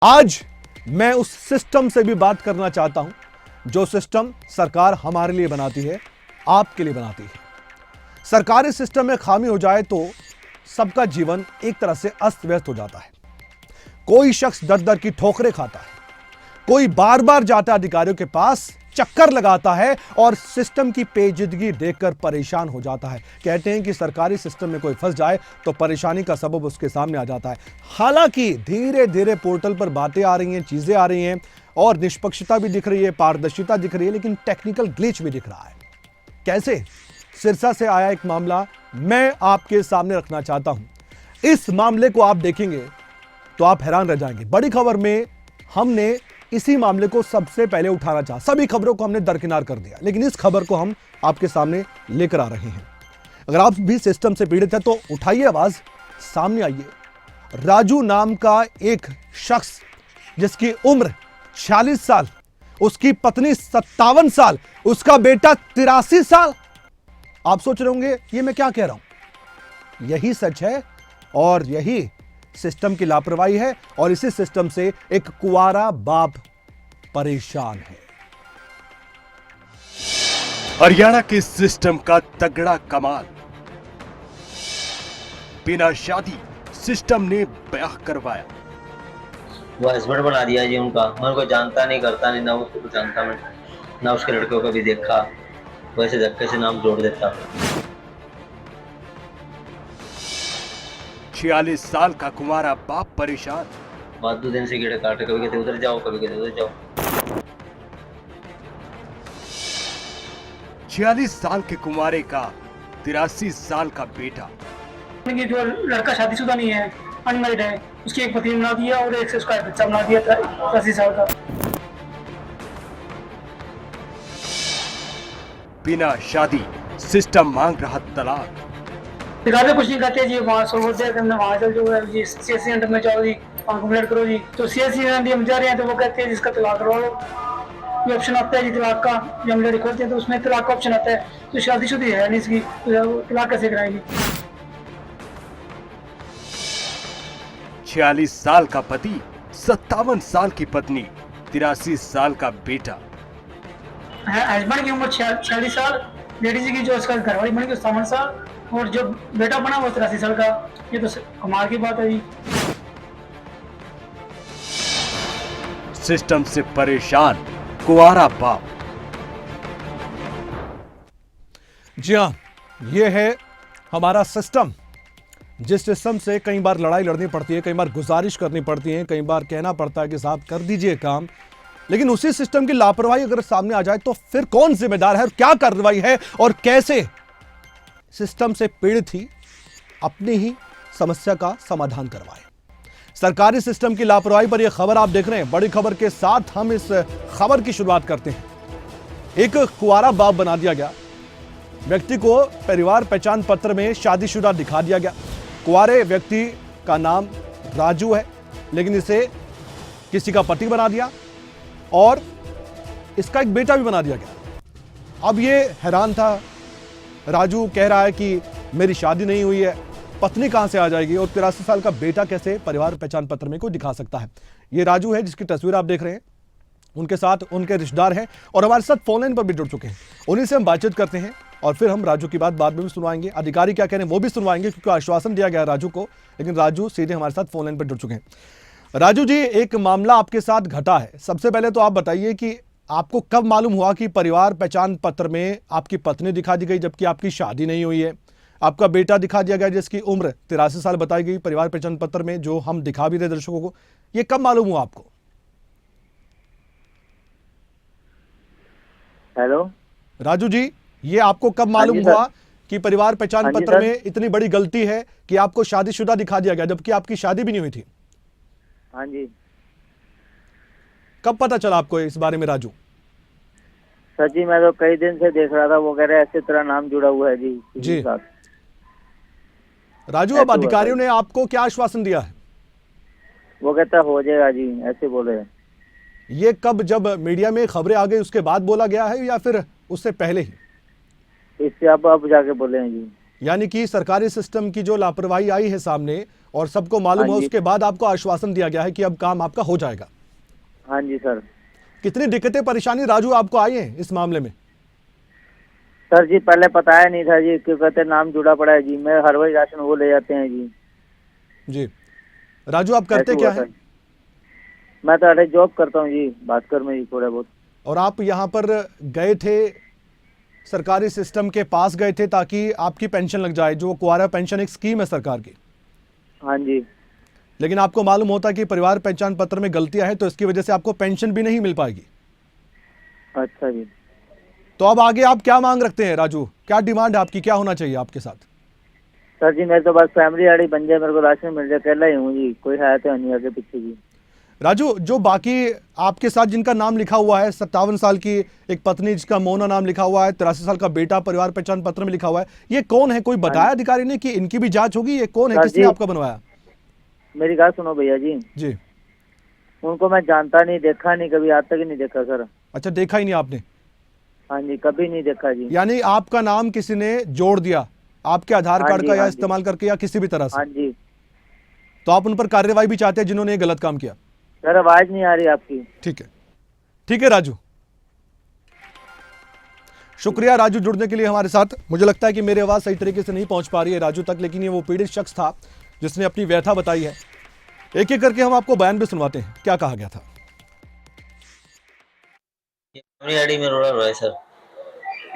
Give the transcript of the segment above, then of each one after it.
आज मैं उस सिस्टम से भी बात करना चाहता हूं जो सिस्टम सरकार हमारे लिए बनाती है, आपके लिए बनाती है। सरकारी सिस्टम में खामी हो जाए तो सबका जीवन एक तरह से अस्त व्यस्त हो जाता है। कोई शख्स दर दर की ठोकरें खाता है, कोई बार बार जाता है अधिकारियों के पास, चक्कर लगाता है और सिस्टम की पेचीदगी देखकर परेशान हो जाता है। कहते हैं कि सरकारी सिस्टम में कोई फंस जाए तो परेशानी का सबब उसके सामने आ जाता है। हालांकि धीरे धीरे पोर्टल पर बातें आ रही हैं, चीजें आ रही हैं और निष्पक्षता भी दिख रही है, पारदर्शिता दिख रही है, लेकिन टेक्निकल ग्लिच भी दिख रहा है। कैसे? सिरसा से आया एक मामला मैं आपके सामने रखना चाहता हूं। इस मामले को आप देखेंगे तो आप हैरान रह जाएंगे। बड़ी खबर में हमने इसी मामले को सबसे पहले उठाना चाहा, सभी खबरों को हमने दरकिनार कर दिया, लेकिन इस खबर को हम आपके सामने लेकर आ रहे हैं। अगर आप भी सिस्टम से पीड़ित हैं तो उठाइए आवाज, सामने आइए। राजू नाम का एक शख्स जिसकी उम्र 46 साल, उसकी पत्नी 57 साल, उसका बेटा 83 साल। आप सोच रहे होंगे ये मैं क्या कह रहा हूं? यही सच है और यही सिस्टम की लापरवाही है और इसी सिस्टम से एक कुंवारा बाप परेशान है। हरियाणा के सिस्टम का तगड़ा कमाल। बिना शादी सिस्टम ने ब्याह करवाया। वो हस्बैंड बना दिया जी उनका। मैं उनको जानता नहीं, करता नहीं, ना उसको जानता मैं, ना उसके लड़कों को भी देखा। वैसे धक्के से नाम जोड़ देता। 46 साल का कुंवारा बाप परेशान। बाद 2 दिन से कीड़े काटे, कभी कहते उधर जाओ, कभी कहते उधर जाओ। 46 साल के कुंवारे का 83 साल का बेटा। जो लड़का शादीशुदा नहीं है, अनमैरिड है, उसकी एक पत्नी बना दिया और एक से उसका बच्चा बना दिया था 80 साल का। बिना शादी सिस्टम मांग रहा तलाक। दिखाते कुछ नहीं कहते जी, वहाँ सोचते हैं वहाँ चल जो है जी सीएससी सेंटर में जाओ जी, वहाँ कंप्लेंट करो जी। तो सीएससी सेंटर हम जा रहे हैं तो वो कहते हैं जिसका तलाक करवा लो। ये ऑप्शन आता है जी तलाक का, जब हम लड़की खोलते हैं तो उसमें तलाक का ऑप्शन आता है। तो शादीशुदा है नहीं इसकी, तो तलाक कैसे कराएंगे? 46 साल का पति, 57 साल की पत्नी, 83 साल का बेटा। हस्बैंड की उम्र 46 साल, लेडीज की जो उसका घरवाली बन गई 57 साल और जो बेटा बना वो 83 साल का। ये तो कमाल की बात है जी। सिस्टम से परेशान कुंवारा बाप। जी हां, यह है हमारा सिस्टम, जिस सिस्टम से कई बार लड़ाई लड़नी पड़ती है, कई बार गुजारिश करनी पड़ती है, कई बार कहना पड़ता है कि साहब कर दीजिए काम, लेकिन उसी सिस्टम की लापरवाही अगर सामने आ जाए तो फिर कौन जिम्मेदार है और क्या कार्रवाई है और कैसे सिस्टम से पीड़ित ही अपनी ही समस्या का समाधान करवाए। सरकारी सिस्टम की लापरवाही पर यह खबर आप देख रहे हैं। बड़ी खबर के साथ हम इस खबर की शुरुआत करते हैं। एक कुंवारा बाप बना दिया गया, व्यक्ति को परिवार पहचान पत्र में शादीशुदा दिखा दिया गया। कुंवारे व्यक्ति का नाम राजू है, लेकिन इसे किसी का पति बना दिया और इसका एक बेटा भी बना दिया गया। अब ये हैरान था, राजू कह रहा है कि मेरी शादी नहीं हुई है, पत्नी कहां से आ जाएगी और 83 साल का बेटा कैसे परिवार पहचान पत्र में कोई दिखा सकता है। ये राजू है जिसकी तस्वीर आप देख रहे हैं, उनके साथ उनके रिश्तेदार हैं और हमारे साथ फोन लाइन पर भी जुड़ चुके हैं। उन्हीं से हम बातचीत करते हैं और फिर हम राजू की बात बाद में भी सुनवाएंगे, अधिकारी क्या कह रहे हैं वो भी सुनवाएंगे, क्योंकि आश्वासन दिया गया राजू को, लेकिन राजू सीधे हमारे साथ फोन लाइन पर जुड़ चुके हैं। राजू जी, एक मामला आपके साथ घटा है। सबसे पहले तो आप बताइए कि आपको कब मालूम हुआ कि परिवार पहचान पत्र में आपकी पत्नी दिखा दी गई जबकि आपकी शादी नहीं हुई है, आपका बेटा दिखा दिया गया जिसकी उम्र 83 साल बताई गई परिवार पहचान पत्र में, जो हम दिखा भी रहे दर्शकों को, ये कब मालूम हुआ आपको? हेलो राजू जी, ये आपको कब मालूम हुआ कि परिवार पहचान पत्र में इतनी बड़ी गलती है कि आपको शादीशुदा दिखा दिया गया जबकि आपकी शादी भी नहीं हुई थी? हाँ जी। कब पता चला आपको इस बारे में राजू? सर जी, मैं तो कई दिन से देख रहा था, वो कह रहे ऐसे तरह नाम जुड़ा हुआ है जी साथ। राजू, अब अधिकारियों ने आपको क्या आश्वासन दिया है? वो कहता हो जाएगा जी, ऐसे बोले। ये कब, जब मीडिया में खबरें आ गई उसके बाद बोला गया है या फिर उससे पहले ही? इससे अब जाके बोले हैं जी। यानी कि सरकारी सिस्टम की जो लापरवाही आई है सामने और सबको मालूम है, हाँ जी। उसके बाद आपको आश्वासन दिया गया है कि अब काम आपका हो जाएगा। हाँ जी सर। कितनी दिक्कतें परेशानी राजू आपको आई हैं इस मामले में? सर जी पहले पता है नहीं था जी, क्यों कहते नाम जुड़ा पड़ा है जी, मैं हर वही राशन वो ले जाते हैं जी। जी राजू, आप करते ऐसे क्या हुआ हैं? सर। मैं तो अरे जॉब करता हूँ जी, भास्कर में जी थोड़ा बहुत। और आप यहाँ पर गए थे, सरकारी सिस्टम के पास गए थे ताकि आपकी पेंशन लग जाए, जो कुआरा पेंशन एक स्कीम है सरकार की, हाँ जी। लेकिन आपको मालूम होता कि परिवार पहचान पत्र में गलतियां हैं तो इसकी वजह से आपको पेंशन भी नहीं मिल पाएगी। अच्छा जी। तो अब आगे आप क्या मांग रखते हैं राजू? क्या डिमांड है आपकी, क्या होना चाहिए आपके साथ? सर जी मेरे तो बस फैमिली आड़ी बन जाए, मेरे को राशन मिल जाए, अकेला ही हूँ जी, कोई है तो नहीं आगे पीछे जी। राजू, जो बाकी आपके साथ जिनका नाम लिखा हुआ है, 57 साल की एक पत्नी जिसका मोना नाम लिखा हुआ है, 83 साल का बेटा परिवार पहचान पत्र में लिखा हुआ है, ये कौन है? कोई बताया अधिकारी ने कि इनकी भी जांच होगी? ये कौन है, सर किसने जी। आपका बनवाया? मेरी बात सुनो भैया जी, जी। उनको मैं जानता नहीं, देखा नहीं कभी, आज तक ही नहीं देखा सर। अच्छा, देखा ही नहीं आपने? हाँ जी, कभी नहीं देखा जी। यानी आपका नाम किसी ने जोड़ दिया आपके आधार हाँ कार्ड जी, का या हाँ जी। इस्तेमाल करके या किसी भी तरह हाँ से, जी। तो आप उन पर कार्रवाई भी चाहते हैं जिन्होंने ये गलत काम किया? सर आवाज नहीं आ रही आपकी। ठीक है, ठीक है राजू, शुक्रिया राजू जुड़ने के लिए हमारे साथ। मुझे लगता है कि मेरी आवाज सही तरीके से नहीं पहुंच पा रही है राजू तक, लेकिन ये वो पीड़ित शख्स था जिसने अपनी व्यथा बताई है। एक एक करके हम आपको बयान भी सुनवाते हैं, क्या कहा गया था। फैमिली आईडी में रोड़ा रहा है सर,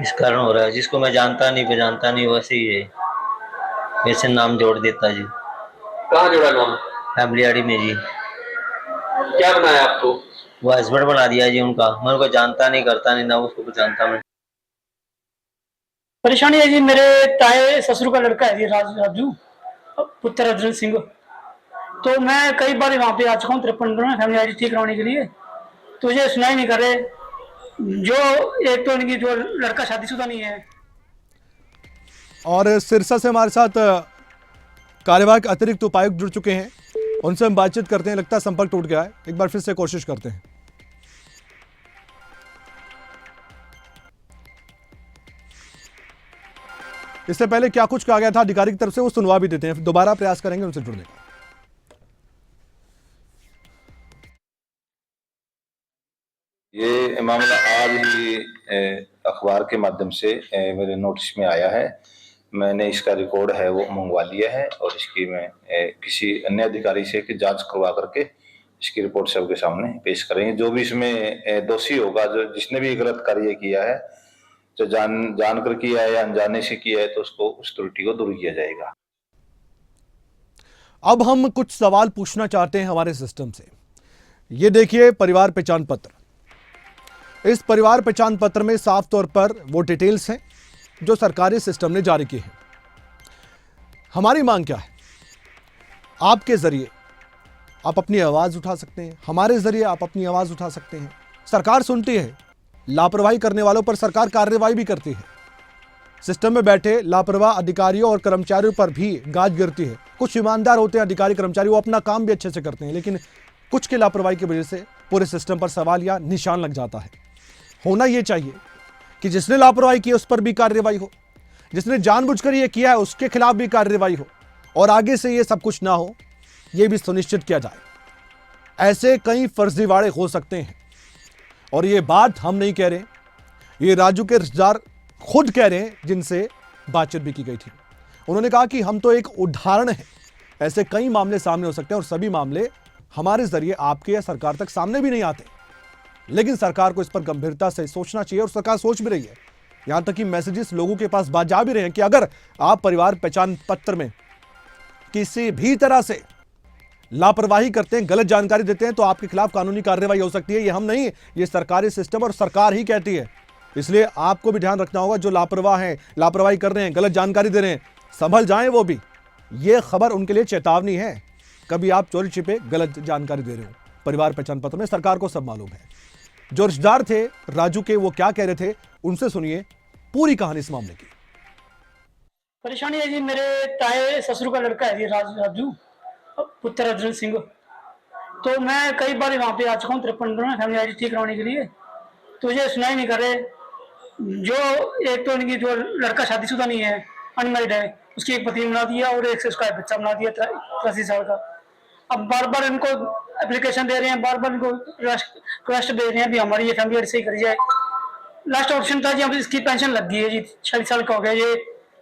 इस कारण हो रहा है। जिसको मैं जानता नहीं पहचानता नहीं वैसे ही है, वैसे नाम जोड़ देता जी। कहाँ जोड़ा नाम? फैमिली आईडी में जी। क्या बनाया आपको? वो हस्बैंड बना दिया जी उनका, मैं उनको जानता नहीं करता नहीं, ना उसको जानता मैं। परेशानी है जी, मेरे ताए ससुर का लड़का है जी, राजू पुत्र अर्जुन सिंह। तो मैं कई बार वहाँ पे आ चुका हूँ 53 में फैमिली आईडी ठीक करवाने के लिए, तो ये सुनाई नहीं कर रहे। जो एक तो इनकी जो लड़का शादीशुदा नहीं है। और सिरसा से हमारे साथ कार्यवाहक अतिरिक्त उपायुक्त जुड़ चुके हैं, उनसे हम बातचीत करते हैं। लगता है संपर्क टूट गया है, एक बार फिर से कोशिश करते हैं। इससे पहले क्या कुछ कहा गया था अधिकारी की तरफ से वो सुनवा भी देते हैं, दोबारा प्रयास करेंगे उनसे जुड़ने का। ये मामला आज ही अखबार के माध्यम से मेरे नोटिस में आया है। मैंने इसका रिकॉर्ड है वो मंगवा लिया है और इसकी मैं किसी अन्य अधिकारी से कि जांच करवा करके इसकी रिपोर्ट सबके सामने पेश करेंगे। जो भी इसमें दोषी होगा, जो जिसने भी गलत कार्य किया है, जो जानकर किया है या अनजाने से किया है, तो उसको उस त्रुटि को दूर किया जाएगा। अब हम कुछ सवाल पूछना चाहते हैं हमारे सिस्टम से। ये देखिए परिवार पहचान पत्र, इस परिवार पहचान पत्र में साफ तौर पर वो डिटेल्स हैं जो सरकारी सिस्टम ने जारी की हैं। हमारी मांग क्या है? आपके जरिए आप अपनी आवाज उठा सकते हैं, हमारे जरिए आप अपनी आवाज उठा सकते हैं। सरकार सुनती है, लापरवाही करने वालों पर सरकार कार्रवाई भी करती है। सिस्टम में बैठे लापरवाह अधिकारियों और कर्मचारियों पर भी गाज गिरती है। कुछ ईमानदार होते हैं अधिकारी कर्मचारी, वो अपना काम भी अच्छे से करते हैं, लेकिन कुछ के लापरवाही की वजह से पूरे सिस्टम पर सवाल या निशान लग जाता है। होना यह चाहिए कि जिसने लापरवाही की उस पर भी कार्रवाई हो, जिसने जानबूझकर यह किया है उसके खिलाफ भी कार्रवाई हो, और आगे से यह सब कुछ ना हो यह भी सुनिश्चित किया जाए। ऐसे कई फर्जीवाड़े हो सकते हैं और ये बात हम नहीं कह रहे, ये राजू के रिश्तेदार खुद कह रहे हैं जिनसे बातचीत भी की गई थी। उन्होंने कहा कि हम तो एक उदाहरण हैं, ऐसे कई मामले सामने हो सकते हैं और सभी मामले हमारे जरिए आपके या सरकार तक सामने भी नहीं आते, लेकिन सरकार को इस पर गंभीरता से सोचना चाहिए और सरकार सोच भी रही है। यहां तक कि मैसेजेस लोगों के पास बात जा भी रहे हैं कि अगर आप परिवार पहचान पत्र में किसी भी तरह से लापरवाही करते हैं, गलत जानकारी देते हैं, तो आपके खिलाफ कानूनी कार्रवाई हो सकती है। ये हम नहीं, ये सरकारी सिस्टम और सरकार ही कहती है। इसलिए आपको भी ध्यान रखना होगा, जो लापरवाह हैं, लापरवाही कर रहे हैं, गलत जानकारी दे रहे हैं, संभल जाएं वो भी। ये खबर उनके लिए चेतावनी है, कभी आप चोरी छिपे गलत जानकारी दे रहे हो। परिवार पहचान पत्र में सरकार को सब मालूम है। जो रिश्तेदार थे राजू के, वो क्या कह रहे थे, उनसे सुनिए पूरी कहानी इस मामले की। परेशानी है जी, मेरे ताए ससुर का लड़का है जी, राजू पुत्र अर्जुन सिंह। तो मैं कई बार वहाँ पे आ चुका हूँ 53 में फैमिली आईडी ठीक करवाने के लिए, तो ये सुनाई नहीं कर रहे। जो एक तो इनकी जो लड़का शादीशुदा नहीं है, अनमेरिड है, उसकी एक पत्नी बना दिया और एक से उसका एक बच्चा बना दिया 83 साल का। अब बार बार इनको एप्लीकेशन दे रहे हैं, बार बार इनको रिक्वेस्ट दे रहे हैं भी हमारी ये फैमिली सही करी जाए। लास्ट ऑप्शन था जी, अब इसकी पेंशन लग गई है जी, 46 साल का हो गया ये।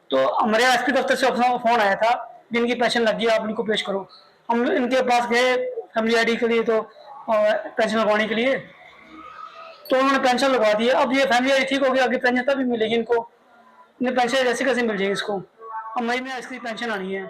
तो हमारे एसपी दफ्तर से फोन आया था कि इनकी पेंशन लग गई, आप इनको पेश करो। हम इनके पास गए फैमिली आईडी के लिए, तो पेंशन लगवाने के लिए, तो उन्होंने पेंशन लगवा दी है। अब ये फैमिली आईडी ठीक हो गया, आगे पेंशन तभी मिलेगी इनको, इन्हें पेंशन जैसे कैसे मिल जाएगी इसको। अब मई में इसकी पेंशन आनी है।